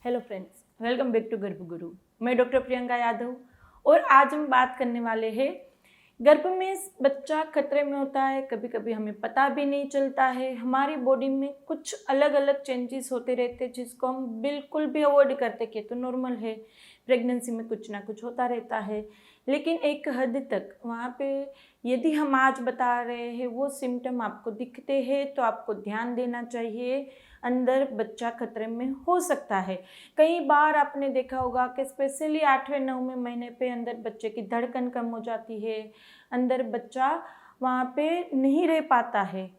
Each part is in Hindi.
Hello friends, welcome back to Garbhguru. मैं डॉक्टर प्रियंका यादव और आज हम बात करने वाले हैं गर्भ में बच्चा खतरे में होता है। कभी कभी हमें पता भी नहीं चलता है। हमारी बॉडी में कुछ अलग अलग चेंजेस होते रहते हैं जिसको हम बिल्कुल भी अवॉइड करते कि तो नॉर्मल है, प्रेगनेंसी में कुछ ना कुछ होता रहता है। लेकिन एक हद तक वहाँ पे यदि हम आज बता रहे हैं वो सिम्टम आपको दिखते हैं तो आपको ध्यान देना चाहिए। अंदर बच्चा खतरे में हो सकता है। कई बार आपने देखा होगा कि स्पेशली 8वें 9वें महीने पे अंदर बच्चे की धड़कन कम हो जाती है, अंदर बच्चा वहाँ पे नहीं रह पाता है।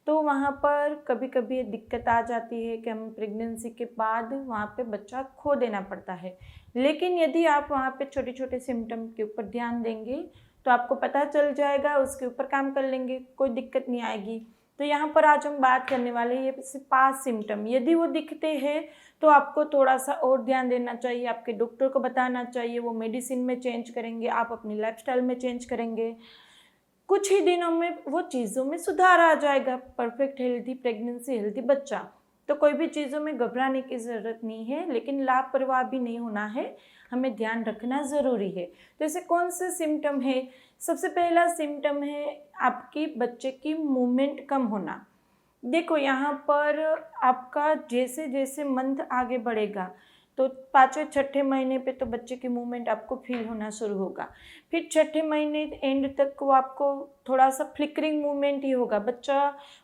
तो वहाँ पर कभी कभी दिक्कत आ जाती है कि हम प्रेगनेंसी के बाद वहाँ पे बच्चा खो देना पड़ता है। लेकिन यदि आप वहाँ पे छोटे छोटे सिम्टम के ऊपर ध्यान देंगे तो आपको पता चल जाएगा, उसके ऊपर काम कर लेंगे, कोई दिक्कत नहीं आएगी। तो यहाँ पर आज हम बात करने वाले हैं ये 5 सिम्टम। यदि वो दिखते हैं तो आपको थोड़ा सा और ध्यान देना चाहिए, आपके डॉक्टर को बताना चाहिए। वो मेडिसिन में चेंज करेंगे, आप अपनी लाइफस्टाइल में चेंज करेंगे, कुछ ही दिनों में वो चीज़ों में सुधार आ जाएगा। परफेक्ट हेल्दी प्रेगनेंसी, हेल्दी बच्चा। तो कोई भी चीज़ों में घबराने की ज़रूरत नहीं है, लेकिन लापरवाह भी नहीं होना है, हमें ध्यान रखना ज़रूरी है। तो ऐसे कौन से सिम्टम है? सबसे पहला सिम्टम है आपकी बच्चे की मूवमेंट कम होना। देखो यहाँ पर आपका जैसे जैसे मंथ आगे बढ़ेगा तो 5वें 6ठे महीने पे तो बच्चे की मूवमेंट आपको फील होना शुरू होगा। फिर 6ठे महीने एंड तक वो आपको थोड़ा सा फ्लिकरिंग मूवमेंट ही होगा। बच्चा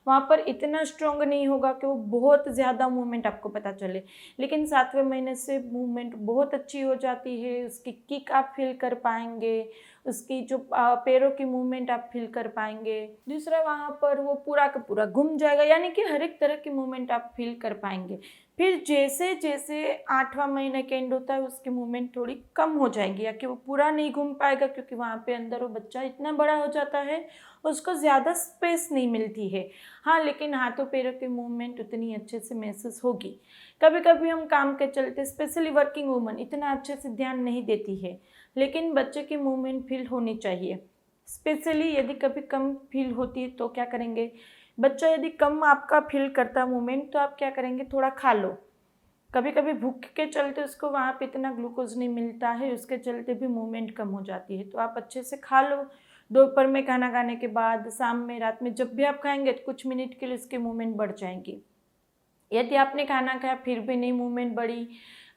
वहाँ पर इतना स्ट्रॉन्ग नहीं होगा कि वो बहुत ज़्यादा मूवमेंट आपको पता चले। लेकिन 7वें महीने से मूवमेंट बहुत अच्छी हो जाती है। उसकी किक आप फील कर पाएंगे, उसकी जो पैरों की मूवमेंट आप फील कर पाएंगे। दूसरा, वहाँ पर वो पूरा का पूरा घूम जाएगा, यानी कि हर एक तरह की मूवमेंट आप फील कर पाएंगे। फिर जैसे जैसे 8वां महीना के एंड होता है उसकी मूवमेंट थोड़ी कम हो जाएगी, या कि वो पूरा नहीं घूम पाएगा क्योंकि वहाँ पे अंदर वो बच्चा इतना बड़ा हो जाता है, उसको ज़्यादा स्पेस नहीं मिलती है। हाँ, लेकिन हाथों पैरों की मूवमेंट उतनी अच्छे से महसूस होगी। कभी कभी हम काम के चलते, स्पेशली वर्किंग वूमन इतना अच्छे से ध्यान नहीं देती है, लेकिन बच्चे की मूवमेंट फील होनी चाहिए। स्पेशली यदि कभी कम फील होती है तो क्या करेंगे, बच्चा यदि कम आपका फील करता मूवमेंट तो आप क्या करेंगे, थोड़ा खा लो। कभी कभी भूख के चलते उसको वहाँ पे इतना ग्लूकोज नहीं मिलता है, उसके चलते भी मूवमेंट कम हो जाती है। तो आप अच्छे से खा लो। दोपहर में खाना खाने के बाद, शाम में, रात में, जब भी आप खाएंगे तो कुछ मिनट के लिए उसकी मूवमेंट बढ़ जाएंगी। यदि आपने खाना खाया फिर भी नहीं मूवमेंट बढ़ी,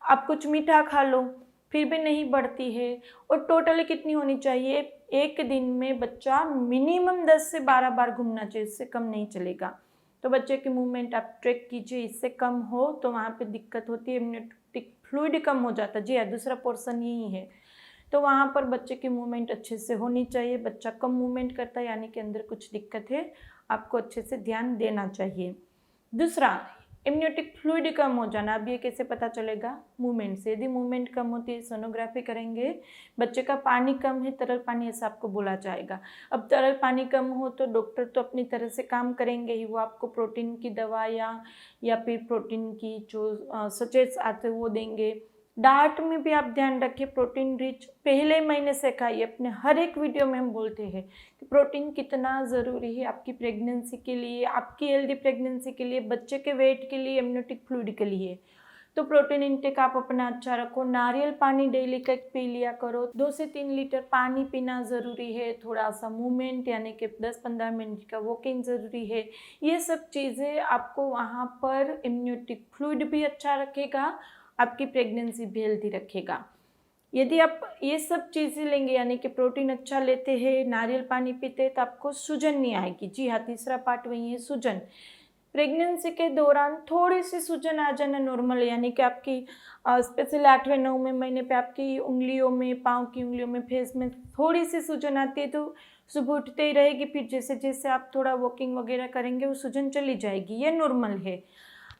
आप कुछ मीठा खा लो फिर भी नहीं बढ़ती है। और टोटली कितनी होनी चाहिए, एक दिन में बच्चा मिनिमम 10 से 12 बार घूमना चाहिए, इससे कम नहीं चलेगा। तो बच्चे की मूवमेंट आप ट्रैक कीजिए, इससे कम हो तो वहाँ पे दिक्कत होती है, इम्यूनिटिक फ्लूइड कम हो जाता है। जी हाँ, दूसरा पोर्शन यही है। तो वहाँ पर बच्चे की मूवमेंट अच्छे से होनी चाहिए। बच्चा कम मूवमेंट करता है यानी कि अंदर कुछ दिक्कत है, आपको अच्छे से ध्यान देना चाहिए। दूसरा, इम्यूनिटिक फ्लूइड कम हो जाना। अब ये कैसे पता चलेगा, मूवमेंट से। यदि मूवमेंट कम होती है, सोनोग्राफी करेंगे, बच्चे का पानी कम है, तरल पानी, ऐसा आपको बोला जाएगा। अब तरल पानी कम हो तो डॉक्टर तो अपनी तरह से काम करेंगे ही, वो आपको प्रोटीन की दवा या फिर प्रोटीन की जो सचेट्स आते हैं वो देंगे। डाइट में भी आप ध्यान रखिए, प्रोटीन रिच पहले महीने से खाइए। अपने हर एक वीडियो में हम बोलते हैं कि प्रोटीन कितना ज़रूरी है आपकी प्रेगनेंसी के लिए, आपकी हेल्दी प्रेगनेंसी के लिए, बच्चे के वेट के लिए, इम्यूनिटिक फ्लूइड के लिए। तो प्रोटीन इंटेक आप अपना अच्छा रखो। नारियल पानी डेली का पी लिया करो। 2 से 3 लीटर पानी पीना ज़रूरी है। थोड़ा सा मूवमेंट यानी कि 10-15 मिनट का वॉकिंग ज़रूरी है। ये सब चीज़ें आपको वहाँ पर इम्यूनिटिक फ्लूइड भी अच्छा रखेगा, आपकी प्रेगनेंसी भी हेल्दी रखेगा। यदि आप ये सब चीज़ें लेंगे यानी कि प्रोटीन अच्छा लेते हैं, नारियल पानी पीते हैं, तो आपको सूजन नहीं आएगी। जी हाँ, तीसरा पार्ट वही है, सूजन। प्रेगनेंसी के दौरान थोड़ी सी सूजन आ जाना नॉर्मल है, यानी कि आपकी स्पेशली 8वें 9वें महीने पे आपकी उंगलियों में, पाँव की उंगलियों में, फेस में थोड़ी सी सूजन आती है। तो सुबह उठते ही रहेगी, फिर जैसे जैसे आप थोड़ा वॉकिंग वगैरह करेंगे वो सूजन चली जाएगी, ये नॉर्मल है।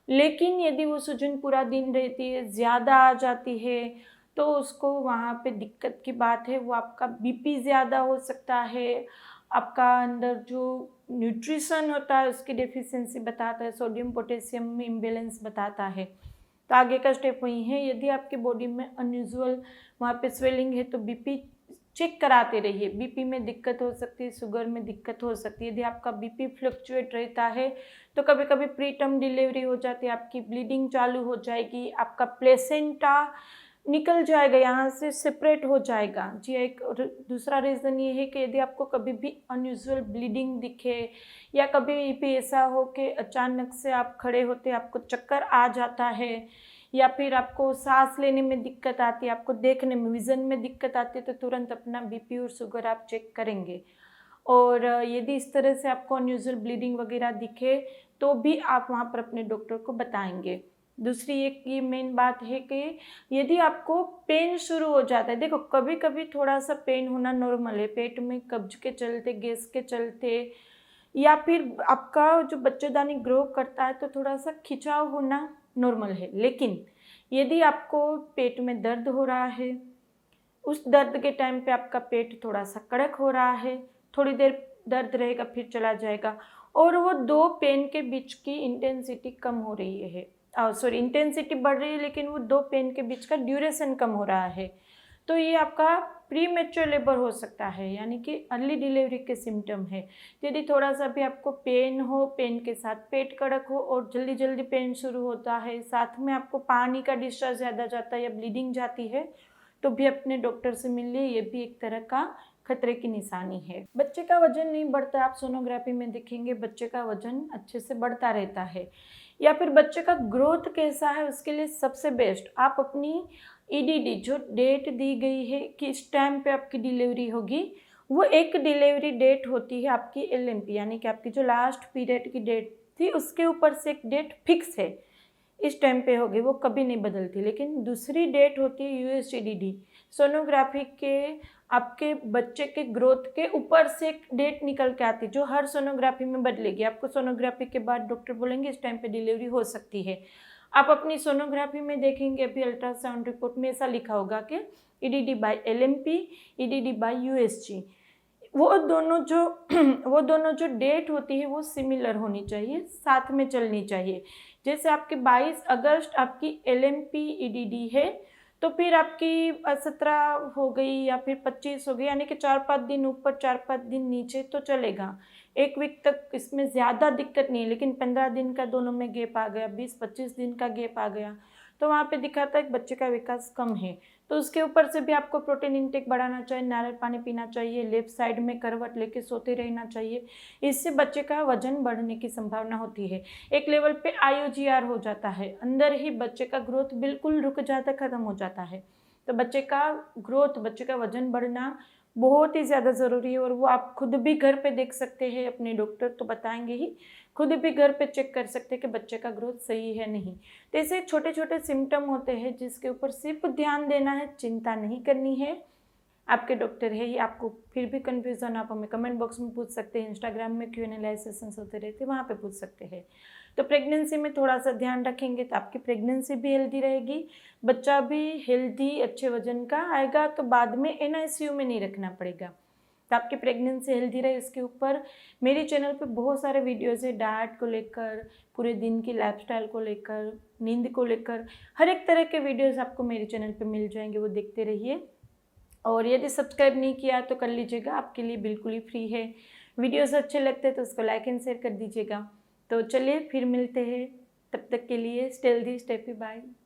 लेकिन यदि वो सूजन पूरा दिन रहती है, ज़्यादा आ जाती है, तो उसको वहाँ पे दिक्कत की बात है। वो आपका बीपी ज़्यादा हो सकता है, आपका अंदर जो न्यूट्रिशन होता है उसकी डेफिशिएंसी बताता है, सोडियम पोटेशियम में इम्बैलेंस बताता है। तो आगे का स्टेप वही है। यदि आपकी बॉडी में अनयूजुअल वहाँ पे स्वेलिंग है तो बीपी चेक कराते रहिए। बीपी में दिक्कत हो सकती है, शुगर में दिक्कत हो सकती है। यदि आपका बीपी फ्लक्चुएट रहता है तो कभी कभी प्री टर्म डिलीवरी हो जाती है, आपकी ब्लीडिंग चालू हो जाएगी, आपका प्लेसेंटा निकल जाएगा, यहाँ से सेपरेट हो जाएगा। जी, एक दूसरा रीज़न ये है कि यदि आपको कभी भी अनयूजुअल ब्लीडिंग दिखे या कभी भी ऐसा हो कि अचानक से आप खड़े होते आपको चक्कर आ जाता है या फिर आपको सांस लेने में दिक्कत आती है, आपको देखने में विज़न में दिक्कत आती है, तो तुरंत अपना बीपी और शुगर आप चेक करेंगे। और यदि इस तरह से आपको अनयूजुअल ब्लीडिंग वगैरह दिखे तो भी आप वहाँ पर अपने डॉक्टर को बताएंगे। दूसरी एक ये मेन बात है कि यदि आपको पेन शुरू हो जाता है, देखो कभी कभी थोड़ा सा पेन होना नॉर्मल है, पेट में कब्ज के चलते, गैस के चलते, या फिर आपका जो बच्चेदानी ग्रो करता है तो थोड़ा सा खिंचाव होना नॉर्मल है। लेकिन यदि आपको पेट में दर्द हो रहा है, उस दर्द के टाइम पे आपका पेट थोड़ा सा कड़क हो रहा है, थोड़ी देर दर्द रहेगा फिर चला जाएगा, और वो दो पेन के बीच की इंटेंसिटी कम हो रही है, इंटेंसिटी बढ़ रही है लेकिन वो दो पेन के बीच का ड्यूरेशन कम हो रहा है, तो ये आपका प्री मैच्योर लेबर हो सकता है, यानी कि अर्ली डिलीवरी के सिम्टम है। यदि थोड़ा सा भी आपको पेन हो, पेन के साथ पेट कड़क हो और जल्दी जल्दी पेन शुरू होता है, साथ में आपको पानी का डिस्चार्ज ज़्यादा जाता है या ब्लीडिंग जाती है, तो भी अपने डॉक्टर से मिल लिए, ये भी एक तरह का खतरे की निशानी है। बच्चे का वजन नहीं बढ़ता, आप सोनोग्राफी में देखेंगे बच्चे का वजन अच्छे से बढ़ता रहता है, या फिर बच्चे का ग्रोथ कैसा है, उसके लिए सबसे बेस्ट आप अपनी ईडीडी जो डेट दी गई है कि इस टाइम पे आपकी डिलीवरी होगी, वो एक डिलीवरी डेट होती है आपकी एलएमपी, यानी कि आपकी जो लास्ट पीरियड की डेट थी उसके ऊपर से एक डेट फिक्स है, इस टाइम पे होगी, वो कभी नहीं बदलती। लेकिन दूसरी डेट होती है यूएसजीडीडी, सोनोग्राफी के आपके बच्चे के ग्रोथ के ऊपर से एक डेट निकल के आती है जो हर सोनोग्राफी में बदलेगी। आपको सोनोग्राफी के बाद डॉक्टर बोलेंगे इस टाइम पे डिलीवरी हो सकती है। आप अपनी सोनोग्राफी में देखेंगे अभी अल्ट्रासाउंड रिपोर्ट में ऐसा लिखा होगा कि EDD by LMP, EDD by USG, वो दोनों जो डेट होती है वो सिमिलर होनी चाहिए, साथ में चलनी चाहिए। जैसे आपके 22 अगस्त आपकी एलएमपी ईडीडी है तो फिर आपकी 17 हो गई या फिर 25 हो गई, यानी कि 4-5 दिन ऊपर 4-5 दिन नीचे तो चलेगा, एक वीक तक इसमें ज़्यादा दिक्कत नहीं है। लेकिन 15 दिन का दोनों में गैप आ गया, 20-25 दिन का गैप आ गया, तो वहाँ पे दिखाता है कि बच्चे का विकास कम है, तो उसके ऊपर से भी आपको प्रोटीन इंटेक बढ़ाना चाहिए, नारियल पानी पीना चाहिए, लेफ्ट साइड में करवट लेके सोते रहना चाहिए, इससे बच्चे का वजन बढ़ने की संभावना होती है। एक लेवल पे IUGR हो जाता है, अंदर ही बच्चे का ग्रोथ बिल्कुल रुक जाता, ख़त्म हो जाता है। तो बच्चे का ग्रोथ, बच्चे का वजन बढ़ना बहुत ही ज़्यादा ज़रूरी है, और वो आप खुद भी घर पे देख सकते हैं, अपने डॉक्टर तो बताएंगे ही, खुद भी घर पे चेक कर सकते हैं कि बच्चे का ग्रोथ सही है नहीं। तो ऐसे छोटे छोटे सिम्टम होते हैं जिसके ऊपर सिर्फ ध्यान देना है, चिंता नहीं करनी है, आपके डॉक्टर है ही। आपको फिर भी कन्फ्यूज़न आप हमें कमेंट बॉक्स में पूछ सकते हैं, इंस्टाग्राम में Q&A लाइव सेशंस होते रहते हैं, वहाँ पे पूछ सकते हैं। तो प्रेगनेंसी में थोड़ा सा ध्यान रखेंगे तो आपकी प्रेगनेंसी भी हेल्दी रहेगी, बच्चा भी हेल्दी अच्छे वजन का आएगा, तो बाद में NICU में नहीं रखना पड़ेगा। तो आपकी प्रेगनेंसी हेल्दी रहे, इसके ऊपर मेरे चैनल पे बहुत सारे वीडियोज़ है, डाइट को लेकर, पूरे दिन की लाइफस्टाइल को लेकर, नींद को लेकर, हर एक तरह के वीडियोज़ आपको मेरे चैनल पे मिल जाएंगे, वो देखते रहिए। और यदि सब्सक्राइब नहीं किया तो कर लीजिएगा, आपके लिए बिल्कुल ही फ्री है। वीडियोज़ अच्छे लगते हैं तो उसको लाइक एंड शेयर कर दीजिएगा। तो चलिए फिर मिलते हैं, तब तक के लिए stay healthy, stay happy, bye.